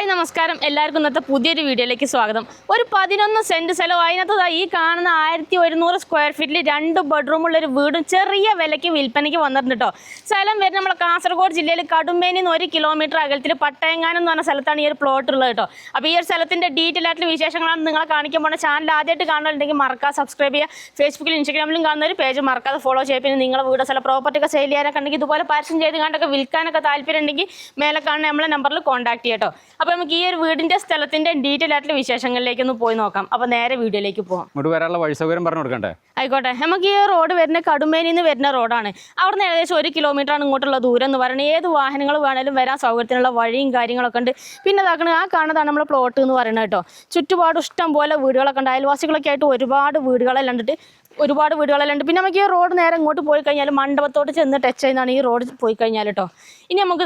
Hi നമസ്കാരം, എല്ലാവർക്കും ഇന്നത്തെ പുതിയൊരു വീഡിയോയിലേക്ക് സ്വാഗതം. ഒരു 11 സെൻറ്റ് സ്ഥലം, അതിനകത്ത് ഈ കാണുന്ന 1100 സ്ക്വയർ ഫീറ്റിൽ 2 ബെഡ്റൂമുള്ളൊരു വീടും ചെറിയ വിലയ്ക്ക് വിൽപ്പനയ്ക്ക് വന്നിട്ടുണ്ട് കേട്ടോ. സ്ഥലം വരുന്നത് നമ്മളെ കാസർഗോഡ് ജില്ലയിൽ കടുമ്പേനിൽ നിന്ന് 1 കിലോമീറ്റർ അകലത്തിൽ പട്ടയങ്ങാനം എന്ന് പറഞ്ഞ സ്ഥലത്താണ് ഈ ഒരു പ്ലോട്ട് ഉള്ളത് കേട്ടോ. അപ്പോൾ ഈ ഒരു സ്ഥലത്തിൻ്റെ ഡീറ്റെയിൽ ആയിട്ടുള്ള വിശേഷങ്ങളാണ് നിങ്ങളെ കാണിക്കാൻ പോകുന്നത്. ചാനൽ ആദ്യമായിട്ട് കാണുന്നുണ്ടെങ്കിൽ മറക്കാതെ സബ്സ്ക്രൈബ് ചെയ്യുക. ഫേസ്ബുക്കിലും ഇൻസ്റ്റാഗ്രാമിലും കാണുന്ന ഒരു പേജ് മറക്കാതെ ഫോളോ ചെയ്യുക. പിന്നെ നിങ്ങളുടെ വീട് സ്ഥലം പ്രോപ്പർട്ടി ഒക്കെ സെയിൽ ചെയ്യാനൊക്കെ ഉണ്ടെങ്കിൽ ഇതുപോലെ പരസ്യം ചെയ്ത് കണ്ടൊക്കെ വിൽക്കാനൊക്കെ താല്പര്യം ഉണ്ടെങ്കിൽ മേലെ കാണുന്ന നമ്മളെ നമ്പറിൽ കോൺടാക്ട് ചെയ്യാം കേട്ടോ. അപ്പോൾ നമുക്ക് ഈ ഒരു വീടിന്റെ സ്ഥലത്തിന്റെ ഡീറ്റെയിൽ ആയിട്ടുള്ള വിശേഷങ്ങളിലേക്ക് ഒന്ന് പോയി നോക്കാം. അപ്പോൾ നേരെ വീഡിയോയിലേക്ക് പോകാം. ഇങ്ങോട്ട് വരാനുള്ള വഴി സൗകര്യം പറഞ്ഞു കൊടുക്കണ്ടേ? ആയിക്കോട്ടെ. നമുക്ക് ഈ റോഡ് വരുന്ന കടുമ്പേനിൽ നിന്ന് വരുന്ന റോഡാണ്. അവിടെ നിന്ന് ഏകദേശം 1 കിലോമീറ്റർ ആണ് ഇങ്ങോട്ടുള്ള ദൂരം എന്ന് പറയുന്നത്. ഏത് വാഹനങ്ങൾ വേണേലും വരാൻ സൗകര്യത്തിനുള്ള വഴിയും കാര്യങ്ങളൊക്കെ ഉണ്ട്. പിന്നെ ആ കാണുന്നതാണ് നമ്മൾ പ്ലോട്ട് എന്ന് പറയുന്നത് കേട്ടോ. ചുറ്റുപാട് ഇഷ്ടം പോലെ വീടുകളൊക്കെ ഉണ്ട്. അയൽവാസികളൊക്കെ ആയിട്ട് ഒരുപാട് വീടുകളെല്ലാം ഉണ്ട്. പിന്നെ നമുക്ക് ഈ റോഡ് നേരെ ഇങ്ങോട്ട് പോയി കഴിഞ്ഞാൽ മണ്ഡപത്തോട്ട് ചെന്ന് ടച്ച് ചെയ്യുന്നതാണ് ഈ റോഡ് പോയി കഴിഞ്ഞാൽ കേട്ടോ. ഇനി നമുക്ക്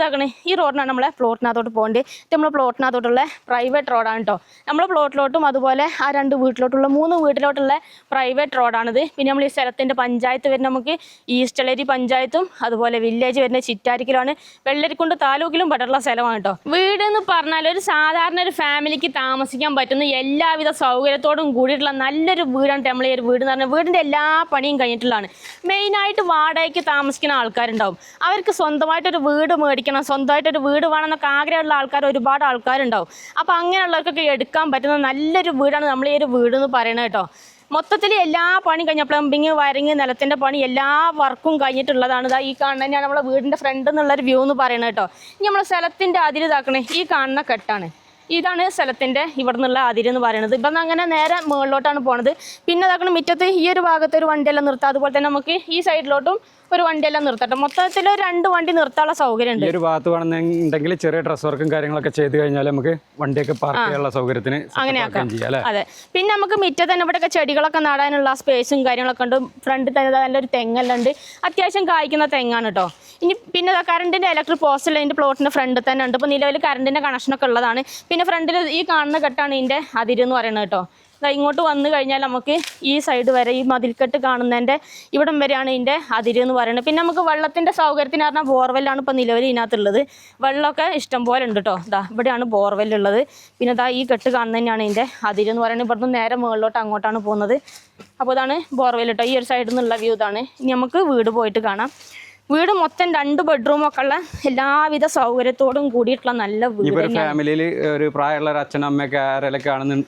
ഈ റോഡിനാണ് നമ്മളെ പ്ലോട്ടിനകത്തോട്ട് പോകേണ്ടത്. ഇത് നമ്മൾ പ്ലോട്ടിനകത്തോട്ടുള്ള പ്രൈവറ്റ് റോഡാണ് കേട്ടോ. നമ്മളെ പ്ലോട്ടിലോട്ടും അതുപോലെ ആ 2 വീട്ടിലോട്ടുള്ള 3 വീട്ടിലോട്ടുള്ള പ്രൈവറ്റ് റോഡാണിത്. പിന്നെ നമ്മൾ ഈ സ്ഥലത്തിൻ്റെ പഞ്ചായത്ത് വരുന്ന നമുക്ക് ഈസ്റ്റളേരി പഞ്ചായത്തും അതുപോലെ വില്ലേജ് വരുന്ന ചിറ്റാരിക്കലാണ്. വെള്ളരിക്കുണ്ട് താലൂക്കിലും പെട്ടുള്ള സ്ഥലമാണ് കേട്ടോ. വീട് എന്ന് പറഞ്ഞാൽ ഒരു സാധാരണ ഒരു ഫാമിലിക്ക് താമസിക്കാൻ പറ്റുന്ന എല്ലാവിധ സൗകര്യത്തോടും കൂടിയിട്ടുള്ള നല്ലൊരു വീടാണ് നമ്മൾ ഈ ഒരു വീട് എന്ന് പറഞ്ഞാൽ. വീടിൻ്റെ എല്ലാ പണിയും കഴിഞ്ഞിട്ടുള്ളതാണ്. മെയിനായിട്ട് വാടകയ്ക്ക് താമസിക്കുന്ന ആൾക്കാരുണ്ടാവും. അവർക്ക് സ്വന്തമായിട്ടൊരു വീട് മേടിക്കണം, സ്വന്തമായിട്ടൊരു വീട് വേണമെന്നൊക്കെ ആഗ്രഹമുള്ള ഒരുപാട് ആൾക്കാരുണ്ടാവും. അപ്പോൾ അങ്ങനെയുള്ളവർക്കൊക്കെ എടുക്കാൻ പറ്റുന്ന നല്ലൊരു വീടാണ് നമ്മൾ ഈ ഒരു വീട് എന്ന് പറയുന്നത് കേട്ടോ. മൊത്തത്തിൽ എല്ലാ പണിയും കഴിഞ്ഞ പ്ലംബിങ്, വയറിങ്, നിലത്തിൻ്റെ പണി എല്ലാ വർക്കും കഴിഞ്ഞിട്ടുള്ളതാണ്. ഈ കാണുന്ന തന്നെയാണ് നമ്മളെ വീടിൻ്റെ ഫ്രണ്ട് എന്നുള്ളൊരു വ്യൂ എന്ന് പറയുന്നത് കേട്ടോ. ഇനി നമ്മൾ സ്ഥലത്തിൻ്റെ അതിര് ഈ കാണുന്ന കെട്ടാണ്. ഇതാണ് സ്ഥലത്തിൻ്റെ ഇവിടെ നിന്നുള്ള അതിരെന്ന് പറയുന്നത്. ഇപ്പം അങ്ങനെ നേരെ മുകളിലോട്ടാണ് പോണത്. പിന്നെ മുറ്റത്ത് ഈ ഒരു ഭാഗത്ത് ഒരു വണ്ടിയെല്ലാം നിർത്താം. അതുപോലെ തന്നെ നമുക്ക് ഈ സൈഡിലോട്ടും ഒരു വണ്ടിയെല്ലാം നിർത്തട്ടെ. മൊത്തത്തിൽ 2 വണ്ടി നിർത്താനുള്ള സൗകര്യം ഉണ്ട്. ഈ ഒരു ഭാഗത്ത് വേണമെന്നുണ്ടെങ്കിൽ ചെറിയ ഡ്രസ് വർക്കും കാര്യങ്ങളൊക്കെ ചെയ്ത് കഴിഞ്ഞാൽ നമുക്ക് വണ്ടിയൊക്കെ പാർക്ക് ചെയ്യാനുള്ള സൗകര്യത്തിന് അങ്ങനെയാക്കാം. അതെ. പിന്നെ നമുക്ക് മുറ്റത്ത് തന്നെ ഇവിടെയൊക്കെ ചെടികളൊക്കെ നടാനുള്ള സ്പേസും കാര്യങ്ങളൊക്കെ ഉണ്ട്. ഫ്രണ്ടിൽ തന്നെ നല്ലൊരു തെങ്ങെല്ലാം ഉണ്ട്. അത്യാവശ്യം കായ്ക്കുന്ന തെങ്ങാണ് കേട്ടോ. ഇനി പിന്നെ കറണ്ടിൻ്റെ ഇലക്ട്രിക് പോസ്റ്റ് അതിൻ്റെ പ്ലോട്ടിൻ്റെ ഫ്രണ്ടിൽ തന്നെ ഉണ്ട്. ഇപ്പോൾ നിലവിൽ കറണ്ടിൻ്റെ കണക്ഷനൊക്കെ ഉള്ളതാണ്. പിന്നെ ഫ്രണ്ടിൽ ഈ കാണുന്ന കെട്ടാണ് ഇതിൻ്റെ അതിരെന്ന് പറയുന്നത് കേട്ടോ. ഇങ്ങോട്ട് വന്നു കഴിഞ്ഞാൽ നമുക്ക് ഈ സൈഡ് വരെ ഈ മതിൽക്കെട്ട് കാണുന്നതിൻ്റെ ഇവിടം വരെയാണ് ഇതിൻ്റെ അതിരെന്ന് പറയുന്നത്. പിന്നെ നമുക്ക് വെള്ളത്തിൻ്റെ സൗകര്യത്തിന് പറഞ്ഞാൽ ബോർവെല്ലാണ് ഇപ്പോൾ നിലവിൽ ഇതിനകത്തുള്ളത്. വെള്ളമൊക്കെ ഇഷ്ടം പോലെ ഉണ്ട് കേട്ടോ. ഇവിടെയാണ് ബോർവെല്ലുള്ളത്. പിന്നെ ഈ കെട്ട് കാണുന്ന തന്നെയാണ് ഇതിൻ്റെ അതിരെന്ന് പറയുന്നത്. ഇവിടുന്ന് നേരെ മുകളിലോട്ട് അങ്ങോട്ടാണ് പോകുന്നത്. അപ്പോൾ ഇതാണ് ബോർവെൽ കേട്ടോ. ഈ ഒരു സൈഡിൽ നിന്നുള്ള വ്യൂ ഇതാണ്. ഇനി നമുക്ക് വീട് പോയിട്ട് കാണാം. വീട് മൊത്തം 2 ബെഡ്റൂമൊക്കെ ഉള്ള എല്ലാവിധ സൗകര്യത്തോടും കൂടിയിട്ടുള്ള നല്ല വീട്. ഫാമിലിയിൽ ഒരു പ്രായമുള്ള ഒരു അച്ഛനും അമ്മയൊക്കെ ആരെല്ലാം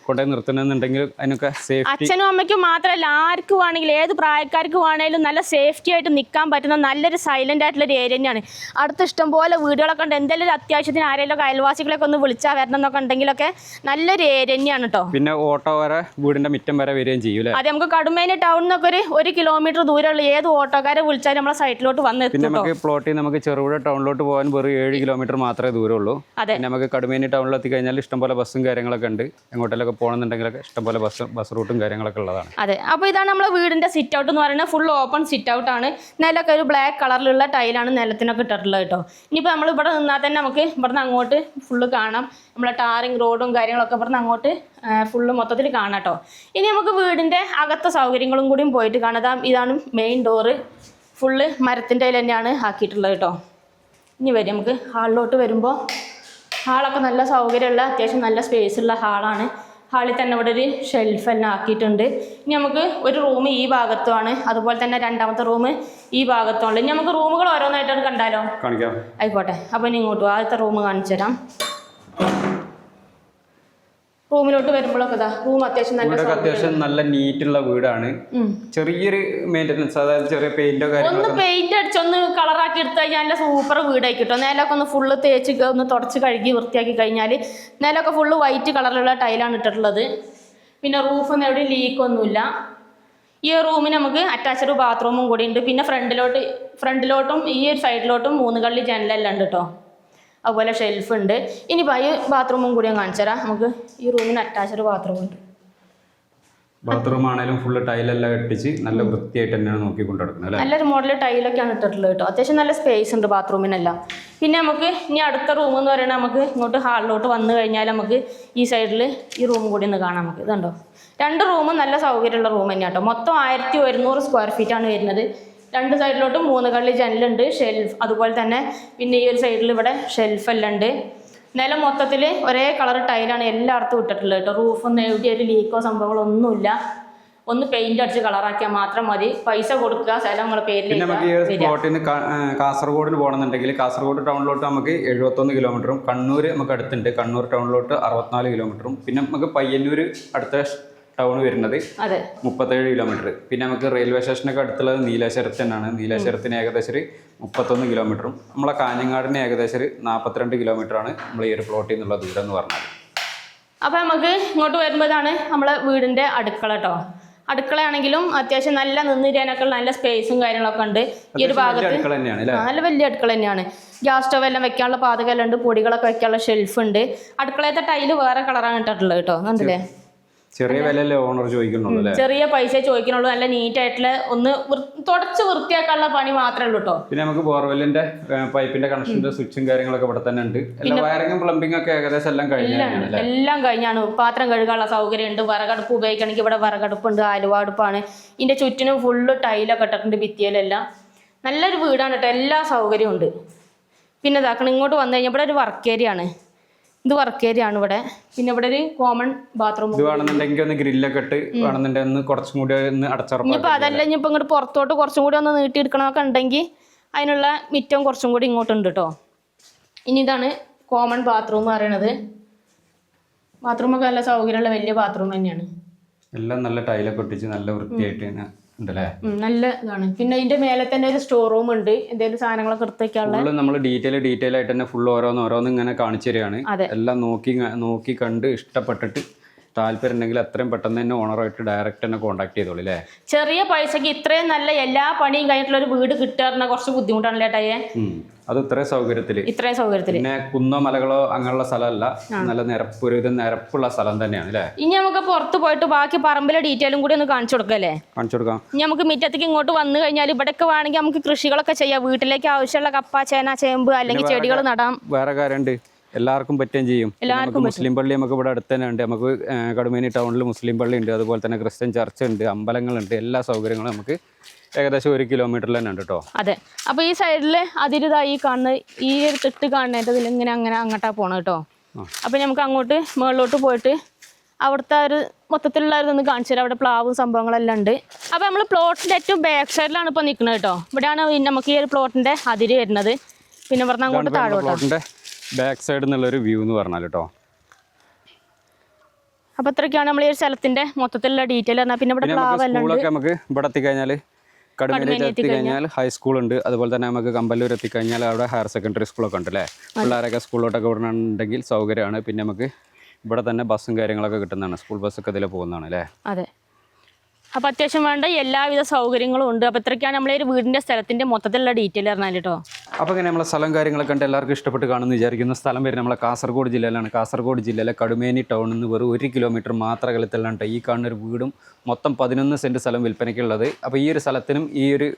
കൊണ്ടുപോയി നിർത്തണമെന്നുണ്ടെങ്കിൽ അതിനൊക്കെ അച്ഛനും അമ്മയ്ക്കും മാത്രമല്ല ആർക്കും വേണമെങ്കിലും ഏത് പ്രായക്കാർക്ക് വേണമെങ്കിലും നല്ല സേഫ്റ്റി ആയിട്ട് നിൽക്കാൻ പറ്റുന്ന നല്ലൊരു സൈലന്റ് ആയിട്ടുള്ള ഒരു ഏരിയ തന്നെയാണ്. അടുത്ത് ഇഷ്ടംപോലെ വീടുകളൊക്കെ ഉണ്ട്. എന്തെങ്കിലും ഒരു അത്യാവശ്യത്തിന് ആരെങ്കിലും അയൽവാസികളൊക്കെ ഒന്ന് വിളിച്ചാൽ വരണം എന്നൊക്കെ ഉണ്ടെങ്കിലൊക്കെ നല്ലൊരു ഏരിയ തന്നെയാണ് കേട്ടോ. പിന്നെ ഓട്ടോ വരെ വീടിന്റെ മുറ്റം വരെ വരികയും ചെയ്യൂലേ. അതെ, നമുക്ക് കടുമ്പേനി ടൗണിൽ നിന്നൊക്കെ 1 കിലോമീറ്റർ ദൂരമുള്ള ഏത് ഓട്ടോക്കാരെ വിളിച്ചാലും നമ്മളെ സൈറ്റിലോട്ട് വന്ന്. പിന്നെ നമുക്ക് പ്ലോട്ടിൽ നമുക്ക് ചെറുപുഴ ടൗണിലോട്ട് പോകാൻ വെറും 7 കിലോമീറ്റർ മാത്രമേ ദൂരമുള്ളൂ. പിന്നെ നമുക്ക് കടുമേനി ടൗണിൽ എത്തി കഴിഞ്ഞാൽ ഇഷ്ടംപോലെ ബസ്സും കാര്യങ്ങളൊക്കെ ഉണ്ട്. എങ്ങോട്ടേലൊക്കെ പോകണമെന്നുണ്ടെങ്കിലൊക്കെ ഇഷ്ടംപോലെ ബസ് റൂട്ടും കാര്യങ്ങളൊക്കെ ഉള്ളതാണ്. അതെ. അപ്പോൾ ഇതാണ് നമ്മളെ വീടിന്റെ സിറ്റ് ഔട്ട് എന്ന് പറയുന്നത്. ഫുൾ ഓപ്പൺ സിറ്റ് ഔട്ട് ആണ്. നിലൊക്കെ ഒരു ബ്ലാക്ക് കളറിലുള്ള ടൈലാണ് നിലത്തിനൊക്കെ ഇട്ടിട്ടുള്ളത് കേട്ടോ. ഇനിയിപ്പോൾ നമ്മൾ ഇവിടെ നിന്നാൽ തന്നെ നമുക്ക് ഇവിടുന്ന് അങ്ങോട്ട് ഫുള്ള് കാണാം. നമ്മളെ ടാറിങ് റോഡും കാര്യങ്ങളൊക്കെ ഇവിടുന്ന് അങ്ങോട്ട് ഫുള്ള് മൊത്തത്തിൽ കാണാം കേട്ടോ. ഇനി നമുക്ക് വീടിൻ്റെ അകത്തെ സൗകര്യങ്ങളും കൂടിയും പോയിട്ട് കാണാം. ഇതാണ് മെയിൻ ഡോറ്. ഫുള്ള് മരത്തിൻ്റെ അതിൽ തന്നെയാണ് ആക്കിയിട്ടുള്ളത് കേട്ടോ. ഇനി വരും നമുക്ക് ഹാളിലോട്ട് വരുമ്പോൾ ഹാളൊക്കെ നല്ല സൗകര്യമുള്ള അത്യാവശ്യം നല്ല സ്പേസുള്ള ഹാളാണ്. ഹാളിൽ തന്നെ ഇവിടെ ഒരു ഷെൽഫ് എല്ലാം ആക്കിയിട്ടുണ്ട്. ഇനി നമുക്ക് ഒരു റൂം ഈ ഭാഗത്തുമാണ്, അതുപോലെ തന്നെ 2ാമത്തെ റൂം ഈ ഭാഗത്തുമാണ്. ഇനി നമുക്ക് റൂമുകൾ ഓരോന്നായിട്ടാണ് കണ്ടാലോ? ആയിക്കോട്ടെ. അപ്പോൾ ഇനി ഇങ്ങോട്ട് ആദ്യത്തെ റൂം കാണിച്ചു തരാം. റൂമിലോട്ട് വരുമ്പോഴൊക്കെ റൂം അത്യാവശ്യം നല്ല നീറ്റുള്ള വീടാണ്. ചെറിയൊരു മെയിൻ്റെനൻസ്, അതായത് ചെറിയ പെയിന്റോ ഒന്ന് പെയിന്റ് അടിച്ചൊന്ന് കളറാക്കി എടുത്തു കഴിഞ്ഞാൽ നല്ല സൂപ്പർ വീടായി കിട്ടും. നിലമൊക്കെ ഒന്ന് ഫുള്ള് തേച്ച് ഒന്ന് തുടച്ച് കഴുകി വൃത്തിയാക്കി കഴിഞ്ഞാൽ നിലമൊക്കെ ഫുള്ള് വൈറ്റ് കളറിലുള്ള ടൈലാണ് ഇട്ടിട്ടുള്ളത്. പിന്നെ റൂഫൊന്നും എവിടെയും ലീക്കൊന്നുമില്ല. ഈ റൂമിന് നമുക്ക് അറ്റാച്ച്ഡ് ബാത്റൂമും കൂടി ഉണ്ട്. പിന്നെ ഫ്രണ്ടിലോട്ടും ഈ ഒരു സൈഡിലോട്ടും 3 കള്ളി ജനലെല്ലാം ഉണ്ട് കേട്ടോ. അതുപോലെ ഷെൽഫ് ഉണ്ട്. ഇനിയിപ്പോൾ ഈ ബാത്റൂമും കൂടി ഞാൻ കാണിച്ചു തരാം. നമുക്ക് ഈ റൂമിന് അറ്റാച്ച്ഡ് ബാത്റൂം ഉണ്ട്. ബാത്റൂം ആണെങ്കിലും ഫുള്ള് ടൈലെല്ലാം ഇട്ടിച്ച് നല്ല വൃത്തിയായിട്ട് തന്നെയാണ് നോക്കിക്കൊണ്ട് നടക്കുന്നത്. നല്ലൊരു മോഡൽ ടൈലൊക്കെയാണ് ഇട്ടിട്ടുള്ളത് കേട്ടോ. അത്യാവശ്യം നല്ല സ്പേസ് ഉണ്ട് ബാത്റൂമിനെല്ലാം. പിന്നെ നമുക്ക് ഇനി അടുത്ത റൂം എന്ന് പറയുന്നത് നമുക്ക് ഇങ്ങോട്ട് ഹാളിലോട്ട് വന്നു കഴിഞ്ഞാൽ നമുക്ക് ഈ സൈഡിൽ ഈ റൂം കൂടി ഒന്ന് കാണാം. നമുക്ക് ഇതുണ്ടോ, 2 റൂമും നല്ല സൗകര്യമുള്ള റൂം തന്നെയാണ് കേട്ടോ. മൊത്തം 1100 സ്ക്വയർ ഫീറ്റാണ് വരുന്നത്. 2 സൈഡിലോട്ടും 3 കള്ളി ജനലുണ്ട്, ഷെൽഫ് അതുപോലെ തന്നെ. പിന്നെ ഈ ഒരു സൈഡിൽ ഇവിടെ ഷെൽഫെല്ലാം ഉണ്ട്. നിലം മൊത്തത്തിൽ ഒരേ കളർ ടൈലാണ് എല്ലായിടത്തും ഇട്ടിട്ടുള്ളത് കേട്ടോ. റൂഫൊന്നും എവിടെ ഒരു ലീക്കോ സംഭവങ്ങളോ ഒന്നുമില്ല. ഒന്ന് പെയിന്റ് അടിച്ച് കളറാക്കിയാൽ മാത്രം മതി. പൈസ കൊടുക്കുക, സ്ഥലം നമ്മളെ പേരിൽ. പിന്നെ നമുക്ക് ഈ പ്ലോട്ടിന് കാസർഗോഡിന് പോകണമെന്നുണ്ടെങ്കിൽ കാസർഗോഡ് ടൗണിലോട്ട് നമുക്ക് 71 കിലോമീറ്ററും, കണ്ണൂർ നമുക്ക് അടുത്തുണ്ട്, കണ്ണൂർ ടൗണിലോട്ട് 64 കിലോമീറ്ററും, പിന്നെ നമുക്ക് പയ്യന്നൂർ അടുത്ത ടൗൺ വരുന്നത് 37 കിലോമീറ്റർ. പിന്നെ നമുക്ക് റെയിൽവേ സ്റ്റേഷനൊക്കെ അടുത്തുള്ളത് നീലേശ്വരത്ത് തന്നെയാണ്. നീലേശ്വരത്തിന് ഏകദേശം 31 കിലോമീറ്ററും നമ്മളെ കാഞ്ഞങ്ങാടിന് ഏകദേശം 42 കിലോമീറ്ററാണ് നമ്മൾ ഈ ഒരു പ്ലോട്ടിൽ നിന്നുള്ള ദൂരം എന്ന് പറഞ്ഞാൽ. അപ്പോൾ നമുക്ക് ഇങ്ങോട്ട് വരുമ്പോഴാണ് നമ്മളെ വീടിൻ്റെ അടുക്കള കേട്ടോ. അടുക്കളയാണെങ്കിലും അത്യാവശ്യം നല്ല നിന്നിരിക്കാനൊക്കെ നല്ല സ്പേസും കാര്യങ്ങളൊക്കെ ഉണ്ട്. ഈ ഒരു ഭാഗത്ത് നല്ല വലിയ അടുക്കള തന്നെയാണ്. ഗ്യാസ് സ്റ്റവ് എല്ലാം വെക്കാനുള്ള പാതകമെല്ലാം ഉണ്ട്, പൊടികളൊക്കെ വെക്കാനുള്ള ഷെൽഫ് ഉണ്ട്. അടുക്കളയത്തെ ടൈല് വേറെ കളറാണ് ഇട്ടിട്ടുള്ളത് കേട്ടോ. കണ്ടില്ലേ, ചെറിയ വിലയല്ലേ ഓണർ ചോദിക്കുന്നുള്ളൂ, ചെറിയ പൈസ ചോദിക്കുന്നുള്ളൂ. നല്ല നീറ്റ് ആയിട്ടുള്ള ഒന്ന് തുടച്ച് വൃത്തിയാക്കാനുള്ള പണി മാത്രമേ ഉള്ളൂ കേട്ടോ. പിന്നെ നമുക്ക് ബോർവെല്ലിന്റെ പൈപ്പിന്റെ കണക്ഷന്റെ സ്വിച്ചും കാര്യങ്ങളൊക്കെ ഇവിടെ തന്നെ ഉണ്ട്. വയറിംഗും പ്ലംബിംഗ് ഒക്കെ ഏകദേശം എല്ലാം കഴിഞ്ഞാണ്. പാത്രം കഴുകാനുള്ള സൗകര്യം ഉണ്ട്. വിറകടുപ്പ് ഉപയോഗിക്കണമെങ്കിൽ ഇവിടെ വിറകടുപ്പുണ്ട്, ആലുവാടുപ്പാണ്. ഇതിന്റെ ചുറ്റിനും ഫുള്ള് ടൈലൊക്കെ ഇട്ടിട്ടുണ്ട് ഭിത്തിയിലെല്ലാം. നല്ലൊരു വീടാണ് കേട്ടോ, എല്ലാ സൗകര്യവും ഉണ്ട്. പിന്നെ ഇതാക്കണം, ഇങ്ങോട്ട് വന്നു കഴിഞ്ഞാൽ ഇവിടെ ഒരു വർക്ക് ഏരിയ ആണ്. ഇത് വർക്ക് ഏരിയ ആണ് ഇവിടെ. പിന്നെ ഇവിടെ ഒരു കോമൺ ബാത്റൂം. ഇത് വേണമെന്നുണ്ടെങ്കിൽ ഒന്ന് ഗ്രില്ലൊക്കെ ഇട്ട് വേണമെന്നുണ്ടെങ്കിൽ ഒന്ന് കുറച്ചും കൂടി ഒന്ന് അടച്ചുറപ്പാണ്. ഇനിയിപ്പോൾ അതല്ല, ഇനിയിപ്പോൾ ഇങ്ങോട്ട് പുറത്തോട്ട് കുറച്ചും കൂടി ഒന്ന് നീട്ടിയെടുക്കണമൊക്കെ ഉണ്ടെങ്കിൽ അതിനുള്ള മിറ്റം കുറച്ചും കൂടി ഇങ്ങോട്ടുണ്ട് കേട്ടോ. ഇനി ഇതാണ് കോമൺ ബാത്റൂം പറയണത്. ബാത്റൂമൊക്കെ നല്ല സൗകര്യമുള്ള വലിയ ബാത്റൂം തന്നെയാണ്. എല്ലാം നല്ല ടൈലൊക്കെ ഒട്ടിച്ച് നല്ല വൃത്തിയായിട്ട് തന്നെ ഉണ്ടല്ലേ, നല്ല ഇതാണ്. പിന്നെ അതിന്റെ മേലെ തന്നെ ഒരു സ്റ്റോർ റൂം ഉണ്ട്, എന്തെങ്കിലും സാധനങ്ങളൊക്കെ എടുത്ത് വെക്കാനുള്ള. നമ്മൾ ഡീറ്റെയിൽ ആയിട്ട് തന്നെ ഫുൾ ഓരോന്ന് ഇങ്ങനെ കാണിച്ചു തരികയാണ്. എല്ലാം നോക്കി കണ്ട് ഇഷ്ടപ്പെട്ടിട്ട് താല്പര്യം ഉണ്ടെങ്കിൽ അത്രയും പെട്ടെന്ന് തന്നെ ഓണറായിട്ട് ഡയറക്റ്റ് തന്നെ കോൺടാക്ട് ചെയ്തോളൂ അല്ലേ. ചെറിയ പൈസക്ക് ഇത്രയും നല്ല എല്ലാ പണിയും കഴിഞ്ഞിട്ടുള്ള ഒരു വീട് കിട്ടുക കുറച്ച് ബുദ്ധിമുട്ടാണല്ലേ ഏട്ടായെ. അത് ഇത്രയും സൗകര്യത്തില് പിന്നെ കുന്നോ മലകളോ അങ്ങനെയുള്ള സ്ഥലമല്ല, നല്ല നിരപ്പുള്ള സ്ഥലം തന്നെയാണ് അല്ലേ. ഇനി നമുക്ക് പുറത്ത് പോയിട്ട് ബാക്കി പറമ്പിലെ ഡീറ്റെയിലും കൂടി ഒന്ന് കാണിച്ചു കൊടുക്കല്ലേ. കാണിച്ചു കൊടുക്കാം. ഇനി നമുക്ക് മുറ്റത്തേക്ക് ഇങ്ങോട്ട് വന്നു കഴിഞ്ഞാൽ ഇവിടെയൊക്കെ വേണമെങ്കിൽ നമുക്ക് കൃഷികളൊക്കെ ചെയ്യാം. വീട്ടിലേക്ക് ആവശ്യമുള്ള കപ്പ, ചേന, ചേമ്പ് അല്ലെങ്കിൽ ചെടികൾ നടാം. വേറെ കാര്യമുണ്ട്, എല്ലാവർക്കും പറ്റുകയും ചെയ്യും. മുസ്ലിം പള്ളി നമുക്ക് ഇവിടെ അടുത്ത് തന്നെ ഉണ്ട്. നമുക്ക് കടുമേനി ടൗണിൽ മുസ്ലിം പള്ളി ഉണ്ട്, അതുപോലെ തന്നെ ക്രിസ്ത്യൻ ചർച്ച് ഉണ്ട്, അമ്പലങ്ങളുണ്ട്. എല്ലാ സൗകര്യങ്ങളും നമുക്ക് ഏകദേശം 1 കിലോമീറ്ററിൽ തന്നെ ഉണ്ട് കേട്ടോ. അതെ. അപ്പോൾ ഈ സൈഡിൽ അതിരിതായി കാണുന്ന ഈ ഒരു തിട്ട് കാണുന്നതിൽ ഇങ്ങനെ അങ്ങനെ അങ്ങോട്ടാണ് പോകണം കേട്ടോ. അപ്പോൾ നമുക്ക് അങ്ങോട്ട് മുകളിലോട്ട് പോയിട്ട് അവിടുത്തെ ഒരു മൊത്തത്തിലുള്ള ഇതൊന്ന് കാണിച്ചു തരാം. അവിടെ പ്ലാവും സംഭവങ്ങളെല്ലാം ഉണ്ട്. അപ്പോൾ നമ്മൾ പ്ലോട്ടിൻ്റെ ഏറ്റവും ബാക്ക് സൈഡിലാണ് ഇപ്പോൾ നിൽക്കുന്നത് കേട്ടോ. ഇവിടെയാണ് നമുക്ക് ഈ ഒരു പ്ലോട്ടിൻ്റെ അതിര് വരുന്നത്. പിന്നെ പറഞ്ഞാൽ അങ്ങോട്ട് താഴോട്ട് ബാക്ക് സൈഡിൽ നിന്നുള്ളൊരു വ്യൂ എന്ന് പറഞ്ഞാൽ കേട്ടോ. അപ്പോൾ ഇത്രയൊക്കെയാണ് നമ്മൾ ഈ ഒരു സ്ഥലത്തിൻ്റെ മൊത്തത്തിലുള്ള ഡീറ്റെയിൽ പറഞ്ഞാൽ. പിന്നെ ഇവിടെ സ്കൂളൊക്കെ നമുക്ക് ഇവിടെ എത്തിക്കഴിഞ്ഞാൽ കടുമേനിയിൽ എത്തിക്കഴിഞ്ഞാൽ ഹൈസ്കൂൾ ഉണ്ട്, അതുപോലെ തന്നെ നമുക്ക് കമ്പല്ലൂർ എത്തിക്കഴിഞ്ഞാൽ അവിടെ ഹയർ സെക്കൻഡറി സ്കൂളൊക്കെ ഉണ്ട് അല്ലേ. പിള്ളേരൊക്കെ സ്കൂളിലോട്ടൊക്കെ വിടണമെന്നുണ്ടെങ്കിൽ സൗകര്യമാണ്. പിന്നെ നമുക്ക് ഇവിടെ തന്നെ ബസ്സും കാര്യങ്ങളൊക്കെ കിട്ടുന്നതാണ്, സ്കൂൾ ബസ്സൊക്കെ ഇതിൽ പോകുന്നതാണ് അല്ലേ. അതെ. അപ്പോൾ അത്യാവശ്യം വേണ്ട എല്ലാവിധ സൗകര്യങ്ങളും ഉണ്ട്. അപ്പോൾ ഇത്രയ്ക്കാണ് നമ്മളെ ഒരു വീടിൻ്റെ സ്ഥലത്തിൻ്റെ മൊത്തത്തിലുള്ള ഡീറ്റെയിൽ പറഞ്ഞാൽ കേട്ടോ. അപ്പോൾ ഇങ്ങനെ നമ്മളെ സ്ഥലം കാര്യങ്ങളൊക്കെ ഉണ്ട്, എല്ലാവർക്കും ഇഷ്ടപ്പെട്ട് കാണുമെന്ന് വിചാരിക്കുന്ന സ്ഥലം വരുന്നത് നമ്മളെ കാസർഗോഡ് ജില്ലയിലാണ്. കാസർഗോഡ് ജില്ലയിലെ കടുമേനി ടൗണിൽ നിന്ന് വെറും 1 കിലോമീറ്റർ മാത്രം അകലത്തിലാണ് ഈ കാണുന്നൊരു വീടും മൊത്തം 11 സെൻറ്റ് സ്ഥലം വിൽപ്പനയ്ക്കുള്ളത്. അപ്പോൾ ഈ ഒരു സ്ഥലത്തിനും ഈ ഒരു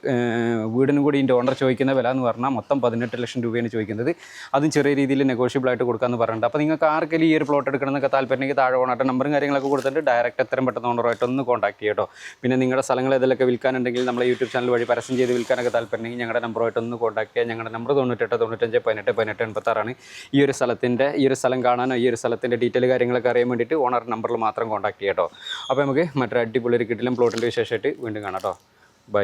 വീടിനും കൂടി ഇതിൻ്റെ ഓണർ ചോദിക്കുന്ന വില എന്ന് പറഞ്ഞാൽ മൊത്തം 18 ലക്ഷം രൂപയാണ് ചോദിക്കുന്നത്. അതും ചെറിയ രീതിയിൽ നെഗോഷ്യബിൾ ആയിട്ട് കൊടുക്കാമെന്ന് പറഞ്ഞിട്ടുണ്ട്. അപ്പോൾ നിങ്ങൾക്ക് ആർക്കെങ്കിലും ഈ ഒരു പ്ലോട്ട് എടുക്കണമെന്നൊക്കെ താല്പര്യമെങ്കിൽ താഴെ ഓണായിട്ട് നമ്പറും കാര്യങ്ങളൊക്കെ കൊടുത്തിട്ട് ഡയറക്റ്റ് എത്രയും പെട്ടെന്ന് ഓണറുമായിട്ട് ഒന്ന് കോൺടാക്ട് ചെയ്യട്ടോ. പിന്നെ നിങ്ങളുടെ സ്ഥലങ്ങൾ ഏതെങ്കിലുമൊക്കെ വിൽക്കാനുണ്ടെങ്കിൽ നമ്മളെ യൂട്യൂബ് ചാനൽ വഴി പരസ്യം ചെയ്ത് വിൽക്കാനൊക്കെ താല്പര്യമെങ്കിൽ ഞങ്ങളുടെ നമ്പറുമായിട്ട് ഒന്ന് കോൺടാക്ട് ചെയ്യുക. ഞങ്ങളുടെ നമ്പർ 98 95 18 18 86 ഈ ഒരു സ്ഥലം കാണാനോ ഈ ഒരു സ്ഥലത്തിൻ്റെ ഡീറ്റെയിൽ കാര്യങ്ങളൊക്കെ അറിയാൻ വേണ്ടിയിട്ട് ഓണർ നമ്പറിൽ മാത്രം കോൺടാക്ട് ചെയ്യട്ടോ. അപ്പോൾ നമുക്ക് മറ്റൊരു അടിപൊളി ഒരു കിട്ടിലും പ്ലോട്ടിൻ്റെ വിശേഷമായിട്ട് വീണ്ടും കാണാം കേട്ടോ. ബൈ.